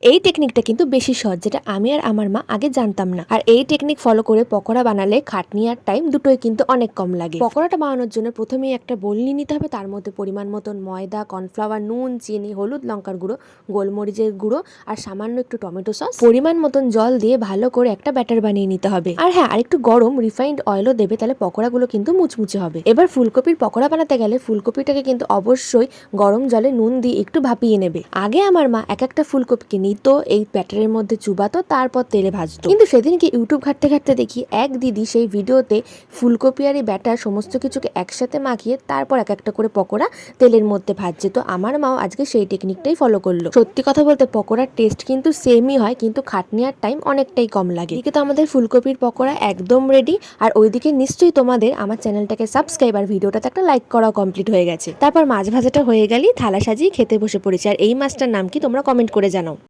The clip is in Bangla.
এই টেকনিকটা কিন্তু বেশি সহজ, যেটা আমি আর আমার মা আগে জানতাম না। আর এই টেকনিক ফলো করে পকোড়া বানালে খাটনি আর টাইম দুটোই কিন্তু অনেক কম লাগে। পকোড়াটা বানানোর জন্য প্রথমেই একটা বোল নিয়ে নিতে হবে। তার মধ্যে পরিমাণ মতন ময়দা, কর্নফ্লাওয়ার, নুন, চিনি, হলুদ, লঙ্কার গুঁড়ো, গোলমরিচের গুঁড়ো আর সামান্য একটু টমেটো সস, পরিমাণ মতন জল দিয়ে ভালো করে একটা ব্যাটার বানিয়ে নিতে হবে। আর হ্যাঁ, আরেকটু গরম রিফাইন্ড অয়েলও দেবে, তাহলে পকোড়াগুলো কিন্তু মুচমুচে হবে। এবার ফুলকপির পকোড়া বানাতে গেলে ফুলকপিটাকে কিন্তু অবশ্যই গরম জলে নুন দিয়ে একটু ভাপিয়ে নেবে। আগে আমার মা এক একটা ফুলকপিকে নিত, এই ব্যাটারের মধ্যে চুবাতো, তারপর তেলে ভাজতো। কিন্তু সেদিনকে ইউটিউব ঘাটতে ঘাটতে দেখি এক দিদি সেই ভিডিওতে ফুলকপি আর এই ব্যাটার সমস্ত কিছুকে একসাথে মাখিয়ে তারপর এক একটা করে পকোড়া তেলের মধ্যে ভাজছে। তো আমার মাও আজকে সেই টেকনিকটাই ফলো করলো। সত্যি কথা বলতে পকোড়ার টেস্ট কিন্তু সেমই হয়, কিন্তু খাটনি আর টাইম অনেকটাই কম লাগে। এদিকে তো আমাদের ফুলকপির পকোড়া একদম রেডি। আর ওইদিকে নিশ্চয়ই তোমাদের আমার চ্যানেলটাকে সাবস্ক্রাইব আর ভিডিওটাতে একটা লাইক করাও কমপ্লিট হয়ে গেছে। তারপর মাছ ভাজাটা হয়ে গেলেই থালা সাজিয়ে খেতে বসে পড়েছে। আর এই মাছটার নাম কি তোমরা কমেন্ট করে জানাও।